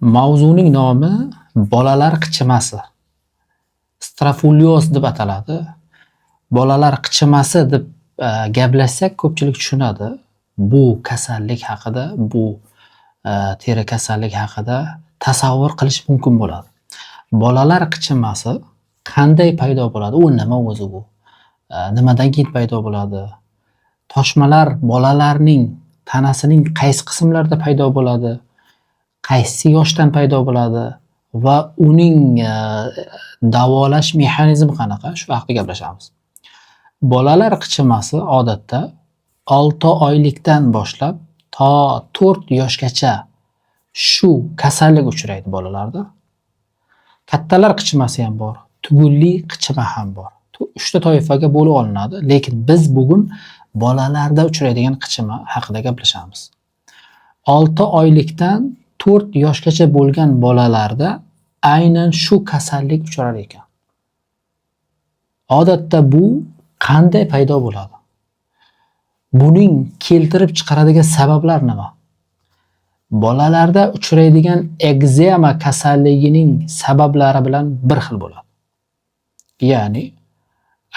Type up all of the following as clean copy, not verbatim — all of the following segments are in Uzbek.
Mavzuning nomi bolalar qichimasi. Strafulyoz deb ataladi. Bolalar qichimasi deb gaplashsak ko'pchilik tushunadi. Bu kasallik haqida, bu teri kasallik haqida tasavvur qilish mumkin bo'ladi. Bolalar qichimasi qanday paydo bo'ladi? U nima o'zi bu? Nimadan keyin paydo bo'ladi? Toshmalar bolalarning tanasining qaysi qismlarida paydo bo'ladi? Qaysi yoshdan paydo bo'ladi va uning davolash mexanizmi qanaqa? Shu haqida gaplashamiz. Bolalar qichimasi odatda 6 oylikdan boshlab to 4 yoshgacha shu kasallik uchraydi bolalarda. Kattalar qichimasi ham bor, tugulli qichima ham bor. 3 ta toifaga bo'lib olinadi, lekin biz bugun bolalarda uchraydigan qichima haqida gaplashamiz. 6 oylikdan 4 yoshgacha bo'lgan bolalarda aynan shu kasallik uchrar ekan. Odatda bu qanday paydo bo'ladi? Buning keltirib chiqaradigan sabablar nima? Bolalarda uchraydigan ekzema kasalligining sabablari bilan bir xil bo'ladi. Ya'ni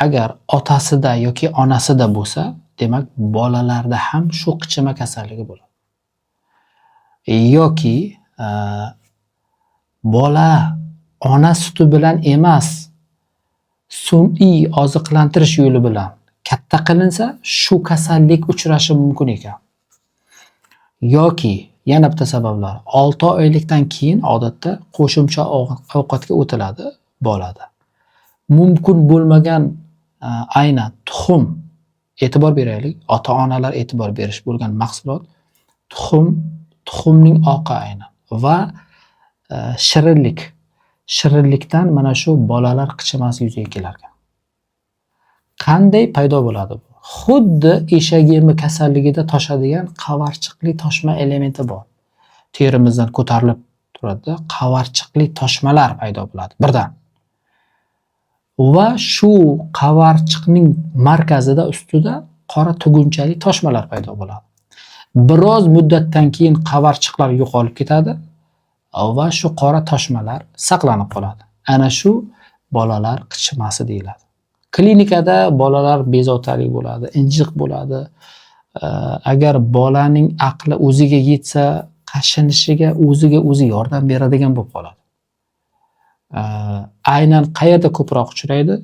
agar otasida yoki onasida bo'lsa, demak bolalarda ham shu qichima kasalligi bo'ladi. Yoki bola ona suti bilan emas, sun'iy oziqlantirish yo'li bilan katta qilinsa, shu kasallik uchrashi mumkin ekan. Yoki yana bitta sabablar, 6 oylikdan keyin odatda qo'shimcha ovqatga o'tiladi bolada. Mumkin bo'lmagan aynan tuxum, e'tibor beraylik, ota-onalar e'tibor berish bo'lgan mahsulot tuxumning oqi aynan va shirinlik. Shirinlikdan mana shu bolalar qichimasi yuzaga kelar ekan. Qanday paydo bo'ladi bu? Xuddi eshak yemi kasalligida toshadigan qavarchiqli toshma elementi bor. Terimizdan ko'tarilib turadi, qavarchiqli toshmalar paydo bo'ladi birdan. Va shu qavarchiqning markazida ustida qora tugunchali toshmalar paydo bo'ladi. Biroz muddatdan keyin qavarchiqlar yo'qolib ketadi va shu qora toshmalar saqlanib qoladi. Ana shu bolalar qichimasi deyiladi. Klinikada bolalar bezovtalik bo'ladi, injiq bo'ladi. Agar bolaning aqli o'ziga yetsa, qashinishiga o'ziga o'zi yordam beradigan bo'lib qoladi. Aynan qayerda ko'proq uchraydi?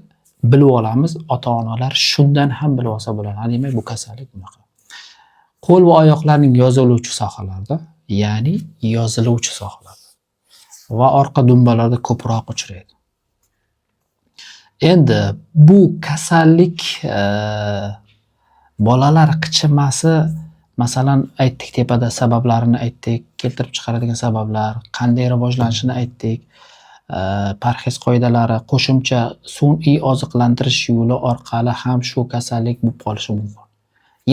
Bilib olamiz, ota-onalar shundan ham bilib olsa bo'ladi. Demak, bu kasallik bunaqa. Qo'l va oyoqlarning yoziluvchi sohalarida, ya'ni yoziluvchi sohalarda va orqa dumbalarda ko'proq uchraydi. Endi bu kasallik bolalar qichimasi, masalan, aytdik, tepada sabablarini aytdik, keltirib chiqaradigan sabablar, qanday rivojlanishini aytdik, parhez qoidalari, qo'shimcha sun'iy oziqlantirish yo'li orqali ham shu kasallik bo'lib qolishi mumkin.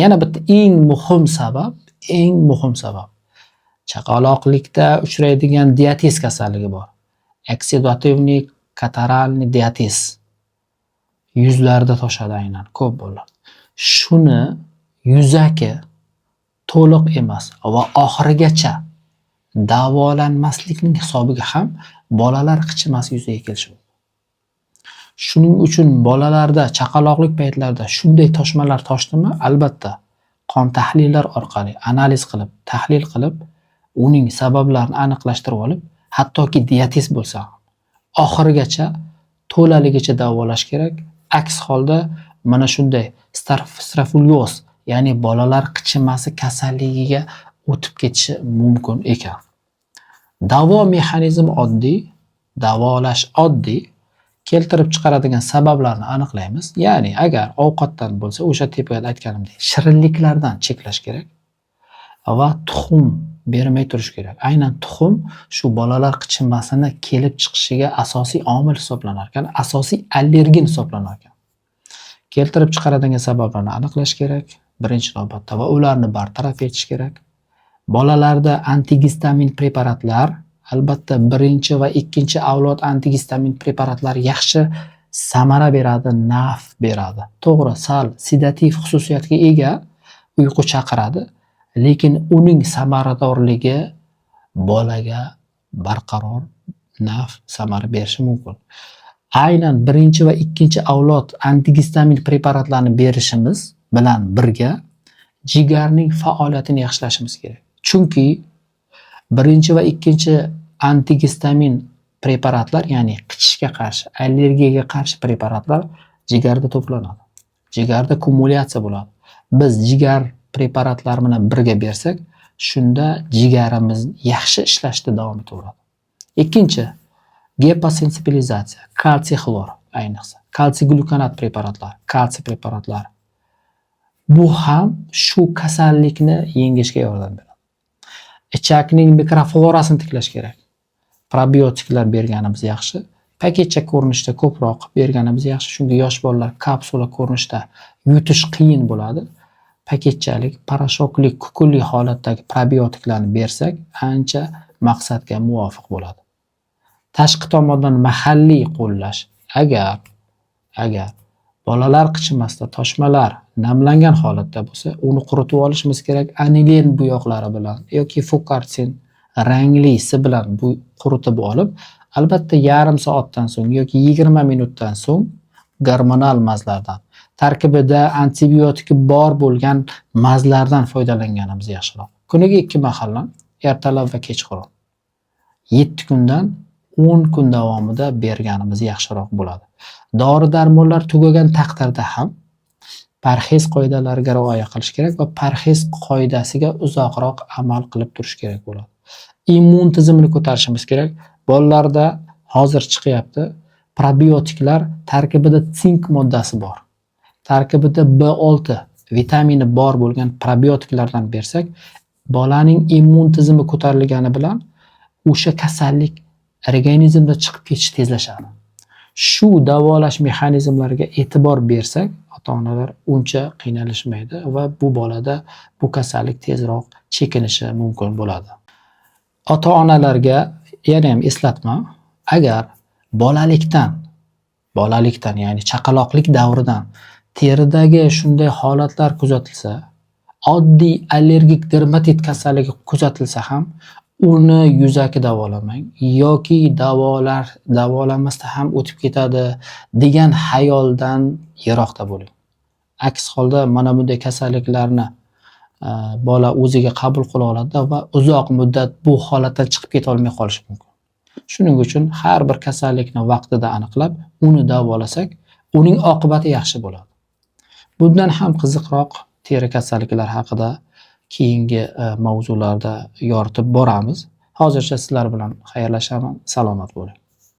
Yana bitta eng muhim sabab chaqaloqlikda uchraydigan diatez kasalligi bor. Oksidativniy kataralniy diatez. Yuzlarda toshadi aynan, ko'p bo'ladi. Shuni yuzaki to'liq emas va oxirigacha davolanmaslikning hisobiga ham bolalar qichimasi yuzaga kelishi mumkin. Shuning uchun bolalarda chaqaloqlik paytlarida shunday toshmalar toshdimi, albatta qon tahlillar orqali analiz qilib, tahlil qilib, uning sabablarini aniqlashtirib olib, hattoki diatez bo'lsa, oxirigacha to'laligicha davolash kerak. Aks holda mana shunday strafulyoz, ya'ni bolalar qichimasi kasalligiga o'tib ketishi mumkin ekan. Davo mexanizmi oddiy, davolash oddiy. Keltirib chiqaradigan sabablarni aniqlaymiz. Ya'ni agar ovqatdan bo'lsa, o'sha tepada aytganimdek, shirinliklardan cheklash kerak va tuxum bermay turish kerak. Aynan tuxum shu bolalar qichimasini kelib chiqishiga asosiy omil hisoblanar ekan, asosiy allergen hisoblanar ekan. Keltirib chiqaradigan sabablarni aniqlash kerak birinchi navbatda va ularni bartaraf etish kerak. Bolalarda antigistamin preparatlar, albatta birinchi va ikkinchi avlod antigistamin preparatlari yaxshi samara beradi, naf beradi. To'g'ri, sal sedativ xususiyatga ega, uyqu chaqiradi, lekin uning samaradorligi bolaga barqaror naf samara berishi mumkin. Aynan birinchi va ikkinchi avlod antigistamin preparatlarini berishimiz bilan birga jigarning faoliyatini yaxshilashimiz kerak. Chunki birinchi va ikkinchi antigistamin preparatlar, ya'ni qichishga qarshi, allergiyaga qarshi preparatlar jigarda to'planadi. Jigarda kumulyatsiya bo'ladi. Biz jigar preparatlar bilan birga bersak, shunda jigarimiz yaxshi ishlashda davom etaveradi. Ikkinchi, geposensibilizatsiya, kalsiy xlor, ayniqsa kalsiy glyukonat preparatlar, kalsiy preparatlari. Bu ham shu kasallikni yengishga yordam beradi. Ichakning mikroflorasini tiklash kerak. Probiotiklar berganimiz yaxshi. Paketcha ko'rinishda ko'proq berganimiz yaxshi, chunki yosh bolalar kapsula ko'rinishda yutish qiyin bo'ladi. Paketchalik, parashoklik, kukunli holatdagi probiotiklarni bersak, ancha maqsadga muvofiq bo'ladi. Tashqi tomondan mahalliy qo'llash. Agar bolalar qichimasida toshmalar namlangan holatda bo'lsa, uni quritib olishimiz kerak. Anilen bo'yoqlari bilan yoki fukarsin ranglisi bilan bu quritib olib, albatta yarim soatdan so'ng yoki 20 minutdan so'ng gormonal mazlardan, tarkibida antibiotik bor bo'lgan mazlardan foydalanganimiz yaxshiroq. Kuniga 2 mahal, ertalab va kechqurun. 7 kundan 10 kun davomida berganimiz yaxshiroq bo'ladi. Dori-darmonlar tugagan taqdirda ham parhez qoidalariga rioya qilish kerak va parhez qoidasiga uzoqroq amal qilib turish kerak bo'ladi. Immun tizimini ko'tarishimiz kerak. Bolalarda hozir chiqyapti, probiotiklar tarkibida sink moddasi bor. Tarkibida B6 vitamini bor bo'lgan probiotiklardan bersak, bolaning immun tizimi ko'tarilgani bilan o'sha kasallik organizmda chiqib ketishi tezlashadi. Shu davolash mexanizmlariga e'tibor bersak, ota-onalar uncha qiynalishmaydi va bu bolada bu kasallik tezroq chekinishi mumkin bo'ladi. Ota-onalarga yana ham eslatma, agar bolalikdan, ya'ni chaqaloqlik davridan teridagi shunday holatlar kuzatilsa, oddiy allergik dermatit kasalligi kuzatilsa ham uni yuzaki davolamang yoki davolamasdan ham o'tib ketadi degan xayoldan yiroqda bo'ling. Aks holda mana bunday kasalliklarni bola o'ziga qabul qila oladi va uzoq muddat bu holatdan chiqib keta olmay qolishi mumkin. Shuning uchun har bir kasallikni vaqtida aniqlab, uni davolasak, uning oqibati yaxshi bo'ladi. Bundan ham qiziqroq teri kasalliklari haqida keyingi mavzularda yoritib boramiz. Hozircha sizlar bilan xayrlashaman. Salomat bo'ling.